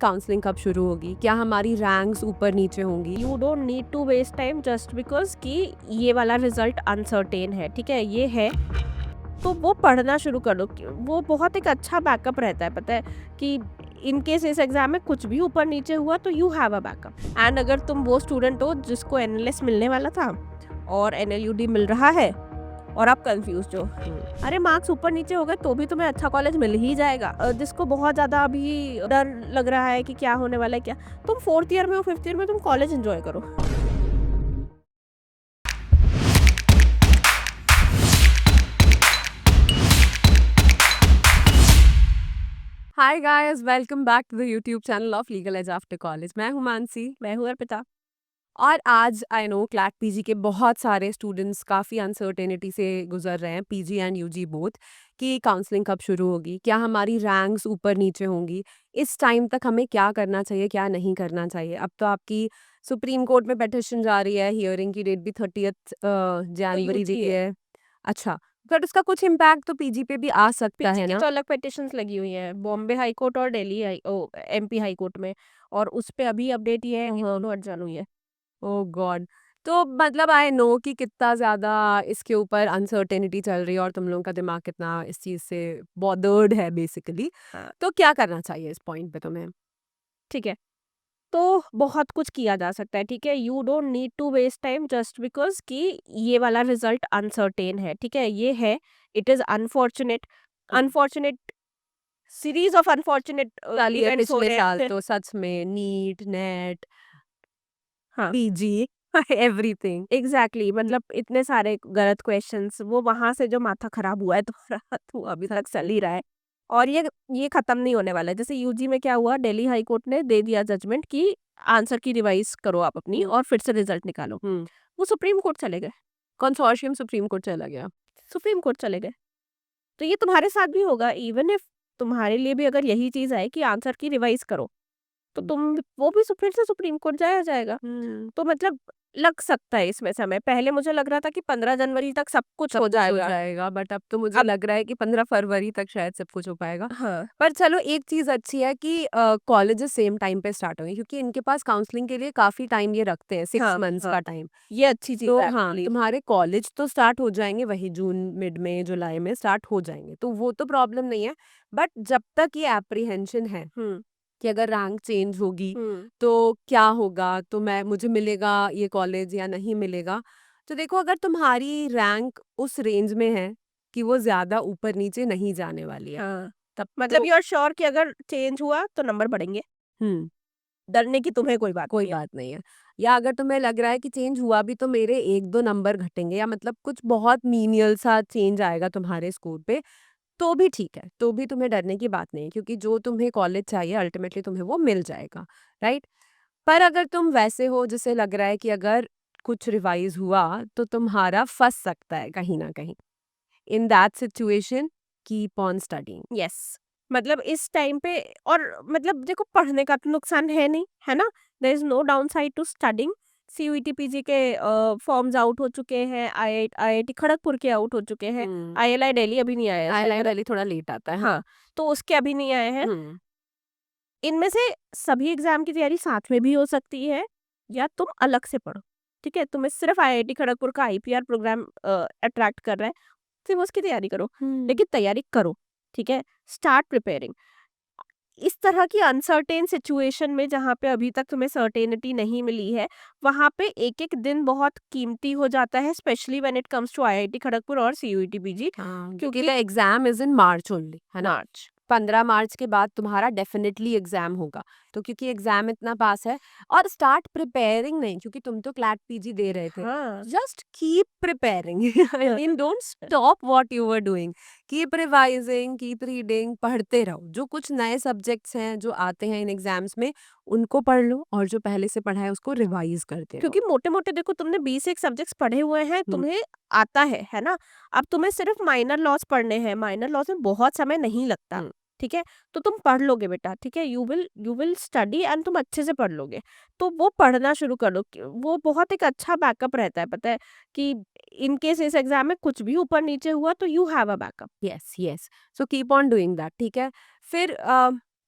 Counselling कब शुरू होगी, क्या हमारी रैंक्स ऊपर नीचे होंगी। You don't need to waste time just because कि ये वाला रिजल्ट अनसर्टेन है, ठीक है, ये है तो वो पढ़ना शुरू कर दो। वो बहुत एक अच्छा बैकअप रहता है, पता है कि इन केस इस एग्जाम में कुछ भी ऊपर नीचे हुआ तो you have a backup. And अगर तुम वो स्टूडेंट हो जिसको एनएलएस मिलने वाला था और एनएलयूडी मिल रहा है और आप कंफ्यूज हो, अरे मार्क्स ऊपर नीचे हो गए तो भी तुम्हें अच्छा कॉलेज मिल ही जाएगा। जिसको बहुत ज़्यादा अभी डर लग रहा है कि क्या होने वाला है, क्या तुम 4th ईयर में हो, 5th ईयर में, तुम कॉलेज एंजॉय करो। Hi guys, welcome back to the YouTube channel of legal age after college. मैं हूं मानसी मैं हूँ अर्पिता। और आज आई नो क्लैट पीजी के बहुत सारे स्टूडेंट्स काफ़ी अनसर्टेनिटी से गुजर रहे हैं, पीजी एंड यूजी बोथ, कि काउंसलिंग कब शुरू होगी, क्या हमारी रैंक्स ऊपर नीचे होंगी, इस टाइम तक हमें क्या करना चाहिए क्या नहीं करना चाहिए। अब तो आपकी सुप्रीम कोर्ट में पेटिशन जा रही है, हियरिंग की डेट भी 30 जनवरी दी यूजी है, है। अच्छा, बट उसका कुछ इम्पैक्ट तो पीजी पे भी आ सकता पीजी है की ना। तो अलग पिटिशंस लगी हुई हैं, बॉम्बे हाई कोर्ट और दिल्ली एमपी हाई कोर्ट में। और उस पे अभी अपडेट ये है कि दोनों अट चालू हुई है। ओह गॉड। तो मतलब आई नो कि कितना ज़्यादा इसके ऊपर अनसर्टेनिटी चल रही है और तुम लोगों का दिमाग कितना इस चीज़ से बॉदर्ड है बेसिकली। हाँ, तो क्या करना चाहिए इस पॉइंट पे तुम्हें? ठीक है, तो बहुत कुछ किया जा सकता है, ठीक है। You don't need to waste time just because कि ये वाला रिजल्ट अनसर्टेन है, ठीक है, ये है। It is unfortunate, unfortunate, series of unfortunate चलिए, इवेंट्स हो पिछले रहे साल हैं। तो सच में नीट, नेट, हाँ, पीजी एवरीथिंग। एग्जैक्टली, मतलब इतने सारे गलत क्वेश्चंस, वो वहां से जो माथा खराब हुआ है तुम्हारा तो अभी तक चल ही रहा है। और ये खत्म नहीं होने वाला है। जैसे यूजी में क्या हुआ, दिल्ली हाई कोर्ट ने दे दिया जजमेंट कि आंसर की रिवाइज करो आप अपनी और फिर से रिजल्ट निकालो। हम्म। वो सुप्रीम कोर्ट चले गए, कंसोर्शियम सुप्रीम कोर्ट चला गया। सुप्रीम कोर्ट चले गए। तो ये तुम्हारे साथ भी होगा, इवन इफ तुम्हारे लिए भी अगर यही चीज है कि आंसर की रिवाइज करो, तो तुम वो भी फिर से सुप्रीम कोर्ट जाया जाएगा। हम्म। तो मतलब लग सकता है इसमें समय। पहले मुझे लग रहा था कि 15 जनवरी तक सब कुछ सब हो कुछ हो जाएगा। जाएगा, बट अब तो मुझे अब लग रहा है कि 15 फरवरी तक शायद सब कुछ हो पाएगा। हाँ, पर चलो, एक चीज़ अच्छी है कि कॉलेजेस सेम टाइम पे स्टार्ट होंगे, क्योंकि इनके पास काउंसलिंग के लिए काफ़ी टाइम ये रखते हैं, 6 हाँ, मंथ्स हाँ, का टाइम। ये अच्छी चीज तो है हाँ, एक्चुअली। तुम्हारे कॉलेज तो स्टार्ट हो जाएंगे वही जून मिड में, जुलाई में स्टार्ट हो जाएंगे, तो वो तो प्रॉब्लम नहीं है। बट जब तक ये एप्रीहेंशन है हम्म, कि अगर रैंक चेंज होगी हम्म, तो क्या होगा, तो मुझे मिलेगा ये कॉलेज या नहीं मिलेगा। तो देखो, अगर तुम्हारी रैंक उस रेंज में है कि वो ज्यादा ऊपर नीचे नहीं जाने वाली है, हाँ, तब मतलब तो यू आर श्योर कि अगर चेंज हुआ तो नंबर बढ़ेंगे, हम्म डरने की तुम्हें कोई बात कोई नहीं है। बात नहीं है। या अगर तुम्हें लग रहा है कि चेंज हुआ भी तो मेरे 1-2 नंबर घटेंगे, या मतलब कुछ बहुत मीनियल सा चेंज आएगा तुम्हारे स्कोर पे, तो भी ठीक है, तो भी तुम्हें डरने की बात नहीं है, क्योंकि जो तुम्हें कॉलेज चाहिए अल्टीमेटली तुम्हें वो मिल जाएगा, राइट। पर अगर तुम वैसे हो जिसे लग रहा है कि अगर कुछ रिवाइज हुआ तो तुम्हारा फंस सकता है कहीं ना कहीं, in that situation keep on studying. Yes, मतलब इस टाइम पे, और मतलब देखो पढ़ने का तो नुकसान है नहीं, है ना। There is no downside to studying. CUET PG के फॉर्म्स आउट हो चुके हैं, आईआईटी खड़गपुर के आउट हो चुके हैं। आईएलआई दिल्ली अभी नहीं आया है आई शायद। दिल्ली थोड़ा लेट आता है, हाँ। हाँ, तो उसके अभी नहीं आए हैं। हम्म। इनमें से सभी एग्जाम की तैयारी साथ में भी हो सकती है या तुम अलग से पढ़ो, ठीक है। तुम्हें सिर्फ आईआईटी खड़गपुर का आईपीआर प्रोग्राम अट्रैक्ट कर रहा है, सिर्फ उसकी तैयारी करो, लेकिन तैयारी करो, ठीक है। Start preparing. इस तरह की अनसर्टेन सिचुएशन में जहाँ पे अभी तक तुम्हें सर्टेनिटी नहीं मिली है, वहाँ पे एक एक दिन बहुत कीमती हो जाता है, specially when it comes to IIT Kharagpur और सीयूईटी पीजी। हाँ, क्योंकि द क्योंकि exam is in March only, है ना। मार्च, 15 मार्च के बाद तुम्हारा डेफिनेटली एग्जाम होगा, तो क्योंकि एग्जाम इतना पास है। और स्टार्ट प्रिपेयरिंग नहीं, क्योंकि तुम तो क्लैट पीजी दे रहे थे, हाँ, just keep preparing. I mean don't stop what you were doing, keep revising, keep reading, पढ़ते रहो। जो कुछ नए सब्जेक्ट्स हैं जो आते हैं इन एग्जाम्स में, उनको पढ़ लो, और जो पहले से पढ़ा है उसको रिवाइज करते रहो। क्योंकि मोटे मोटे देखो तुमने 20 एक सब्जेक्ट्स पढ़े हुए हैं, हम्म। तुम्हें आता है ना। अब तुम्हें सिर्फ माइनर लॉस पढ़ने हैं, माइनर लॉस में बहुत समय नहीं लगता, हम्म। ठीक है। तो तुम पढ़ लोगे बेटा, ठीक है। यू विल स्टडी एंड तुम अच्छे से पढ़ लोगे। तो वो पढ़ना शुरू कर दो। वो बहुत एक अच्छा बैकअप रहता है, पता है कि इन केस इस एग्जाम में कुछ भी ऊपर नीचे हुआ तो you have a backup. Yes, yes. So keep on doing that, ठीक है। फिर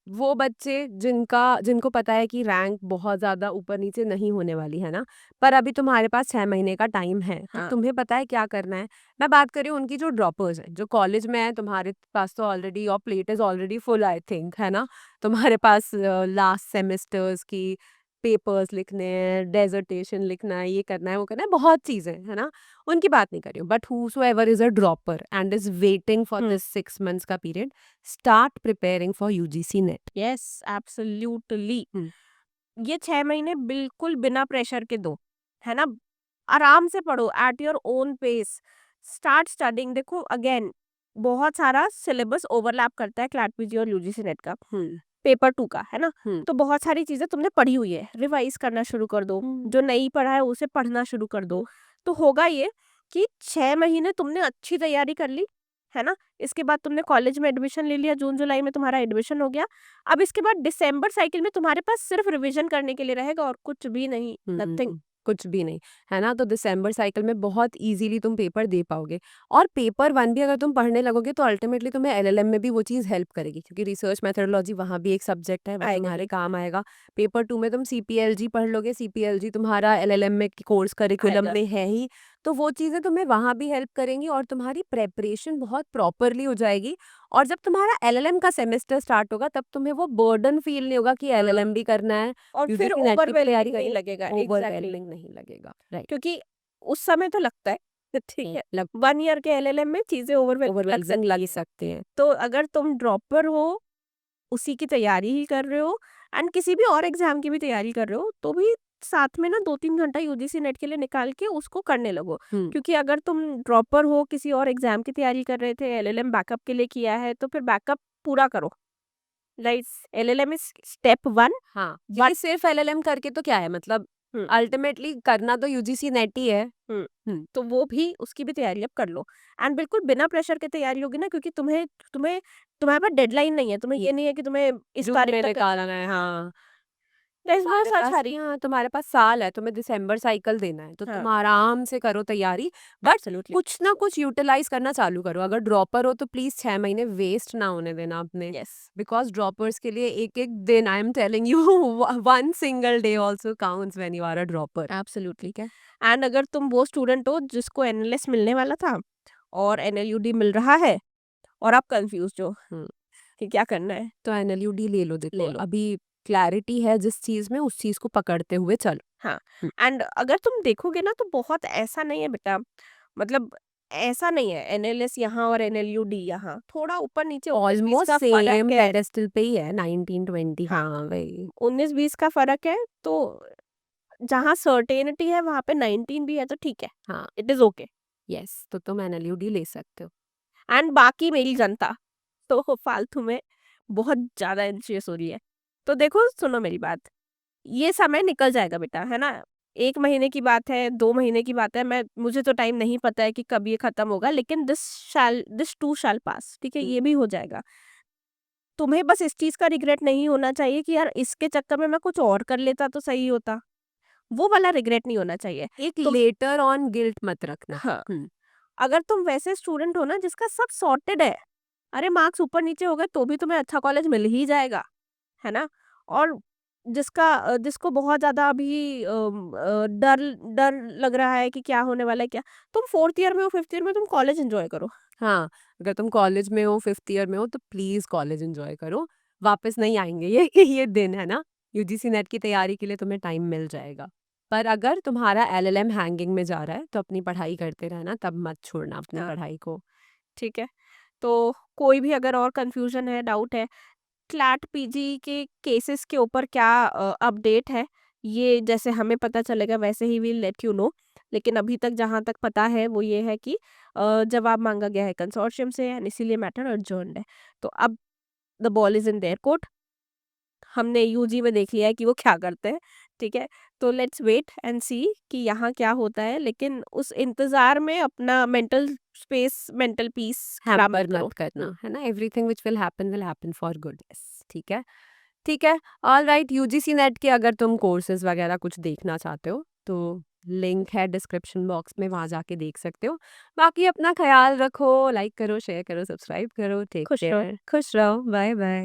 वो बच्चे जिनको पता है कि रैंक बहुत ज़्यादा ऊपर-नीचे नहीं होने वाली है ना, पर अभी तुम्हारे पास 6 महीने का टाइम है, तो हाँ। तुम्हें पता है क्या करना है। मैं बात कर रही हूँ उनकी जो ड्रॉपर्स हैं, जो कॉलेज में हैं, तुम्हारे पास तो already your plate is already full I think, है ना? तुम्हारे पास लास्ट सेमेस्टर्स की पेपर्स लिखने हैं, डिसर्टेशन लिखना है, ये करना है, वो करना है, बहुत चीज़ें, है ना? उनकी बात नहीं कर रही हूँ, but whosoever is a dropper and is waiting for hmm. This 6 months का period, start preparing for UGC NET. Yes, absolutely. Hmm. ये 6 महीने बिल्कुल बिना प्रेशर के दो, है ना? आराम से पढ़ो at your own pace. Start studying. देखो अगेन बहुत सारा सिलेबस ओवरलैप करता है क्लैट पीजी और यूजीसी नेट का, हुँ, पेपर 2 का, है ना? हुँ, तो बहुत सारी चीज़ें तुमने पढ़ी हुई है, रिवाइज़ करना शुरू कर दो। हुँ। जो नहीं पढ़ा है उसे पढ़ना शुरू कर दो। तो होगा ये कि 6 महीने तुमने अच्छी तैयारी कर ली, है ना? इसके बाद तुमने कॉलेज में एडमिशन ले लिया, जून-जुलाई में तुम्हारा एडमिशन हो गया। अब इसके बाद दिसंबर साइकिल में तुम्हारे पास सिर्फ रिवीजन करने के लिए रहेगा और कुछ भी नहीं, नथिंग। कुछ भी नहीं, है ना? तो दिसंबर साइकिल में बहुत ईज़िली तुम पेपर दे पाओगे और पेपर 1 भी अगर तुम पढ़ने लगोगे तो अल्टीमेटली तुम्हें एलएलएम में भी वो चीज़ हेल्प करेगी क्योंकि रिसर्च मेथोडोलॉजी वहाँ भी एक सब्जेक्ट है, वो आएगा तुम्हारे ही। काम आएगा। पेपर 2 में तुम सीपीएलजी पढ़ लोगे, सीपीएलजी तुम्हारा एलएलएम में कोर्स करिकुलम आएगा। में है ही, तो वो चीज़ें तुम्हें वहाँ भी हेल्प करेंगी और तुम्हारी प्रिपरेशन बहुत प्रॉपरली हो जाएगी और जब तुम्हारा एलएलएम का सेमेस्टर स्टार्ट होगा तब तुम्हें वो बर्डन फील नहीं होगा कि हाँ, एलएलएम भी करना है, और फिर यूजीसी नेट की भी तैयारी ओवरवेलमिंग नहीं करनी है। लगेगा। एग्ज़ैक्टली। ओवरवेलमिंग नहीं लगेगा, राइट। क्योंकि उस समय तो लगता है, ठीक है, लग 1 ईयर के एलएलएम में चीज़ें ओवरवेलमिंग लग ओवरवेलमिंग सकती लग हैं। सकते हैं। तो अगर तुम ड्रॉपर हो, उसी की तैयारी ही कर रहे हो एंड किसी भी और एग्ज़ाम की भी तैयारी कर रहे हो, तो भी साथ में ना 2-3 घंटा यूजीसी नेट के लिए निकाल के उसको करने लगो। हुँ, क्योंकि अगर तुम ड्रॉपर हो, किसी और एग्ज़ाम की तैयारी कर रहे थे, एलएलएम बैकअप के लिए किया है, तो फिर बैकअप पूरा करो। लाइक एलएलएम इज़ स्टेप 1 हाँ, बट क्योंकि सिर्फ़ एलएलएम करके तो क्या है मतलब हुँ, अल्टीमेटली करना तो यूजीसी नेट ही है। हुँ। हुँ, तो वो भी उसकी भी तैयारी अब कर लो एंड बिल्कुल बिना प्रेशर के तैयारी होगी ना, क्योंकि तुम्हें तुम्हें तुम्हारे पास डेडलाइन नहीं है। तुम्हें ये ये नहीं है कि तुम्हें इस जून तारीख में तक करना निकालना है, हाँ। है। इस बार तुम्हारे सच पास आ रही। हाँ, तुम्हारे पास साल है, तुम्हें दिसंबर साइकिल देना है, तो हाँ, तुम आराम से करो तैयारी, बट एब्सोल्युटली। कुछ ना कुछ यूटिलाइज़ करना चालू करो। अगर ड्रॉपर हो तो प्लीज़ 6 महीने वेस्ट ना होने देना अपने, यस, बिकॉज़ ड्रॉपर्स के लिए एक-एक दिन I am telling you one single day also counts when you are a dropper, absolutely. ठीक है? एंड अगर तुम वो स्टूडेंट हो जिसको एनएलएस मिलने वाला था और एनएलयूडी मिल रहा है और आप कंफ्यूज्ड हो हुँ। कि क्या करना है, तो एनएलयूडी ले लो देखो, ले लो। अभी क्लैरिटी है जिस चीज़ में उस चीज़ को पकड़ते हुए चलो। हाँ, हुँ, एंड अगर तुम देखोगे ना तो बहुत ऐसा नहीं है बेटा, मतलब ऐसा नहीं है एनएलएस यहाँ और एनएलयूडी यहाँ, थोड़ा ऊपर-नीचे 19-20 ऑलमोस्ट का फ़र्क सेम है। पेडेस्टल पे ही है 19-20 हाँ, हाँ, वही। 19-20 का फ़र्क है, तो जहाँ सर्टेनिटी है वहाँ पे 19 भी है तो ठीक है, हाँ, इट इज़ ओके। येस तो तुम एनएलयूडी ले सकते हो। एंड बाकी मेरी जनता तो फालतू में बहुत ज़्यादा एंग्ज़ियस हो रही है। तो देखो सुनो मेरी बात, ये समय निकल जाएगा बेटा, है ना? 1 महीने की बात है, 2 महीने की बात है, मुझे तो टाइम नहीं पता है कि कब ये खत्म होगा, लेकिन दिस टू शैल पास, ठीक है? हुँ, ये भी हो जाएगा। तुम्हें बस इस चीज़ का रिग्रेट नहीं होना चाहिए कि यार इसके चक्कर में मैं कुछ और कर लेता तो सही होता। वो वाला रिग्रेट नहीं होना चाहिए। एक तुम लेटर ऑन गिल्ट मत रखना। हाँ, हुँ, अगर तुम वैसे स्टूडेंट हो ना जिसका सब सॉर्टेड है, अरे मार्क्स ऊपर-नीचे हो गए तो भी तुम्हें अच्छा कॉलेज मिल ही जाएगा, है ना? और जिसको बहुत ज़्यादा अभी डर डर लग रहा है कि क्या होने वाला है क्या, तुम 4th ईयर में हो, 5th ईयर में तुम कॉलेज एन्जॉय करो। हाँ, अगर तुम कॉलेज में हो, 5th ईयर में हो तो प्लीज़ कॉलेज एन्जॉय करो। वापस नहीं आएँगे ये दिन है ना, यूजीसी नेट की तैयारी के लिए तुम्हें टाइम मिल जाएगा। पर अगर तुम्हारा एलएलएम हैंगिंग में जा रहा है तो अपनी पढ़ाई करते रहना, तब मत छोड़ना अपनी हाँ, पढ़ाई को। ठीक है? तो कोई भी अगर और कन्फ्यूज़न है, डाउट है, क्लैट पीजी के केसेस के ऊपर क्या अपडेट है, ये जैसे हमें पता चलेगा वैसे he will let you know. लेकिन अभी तक जहाँ तक पता है वो ये है कि जवाब माँगा गया है कंसोर्शियम से एंड इसीलिए मैटर अडजर्न्ड है। तो अब the ball is in their court. हमने यूजी में देख लिया है कि वो क्या करते हैं, ठीक है? तो लेट्स वेट एंड सी कि यहाँ क्या होता है, लेकिन उस इंतज़ार में अपना मेंटल स्पेस, मेंटल पीस खराब मत हैम्पर करो। मत करना, हुँ, है ना? Everything which will happen for good. Yes, ठीक है? ठीक है, ऑलराइट यूजीसी नेट के अगर तुम कोर्सेज़ वगैरह कुछ देखना चाहते हो, तो लिंक है डिस्क्रिप्शन बॉक्स में, वहाँ जाके देख सकते हो। बाकी अपना ख़्याल रखो, लाइक करो, शेयर करो, सब्सक्राइब करो, टेक खुश रहो। केयर, खुश रहो, बाय-बाय।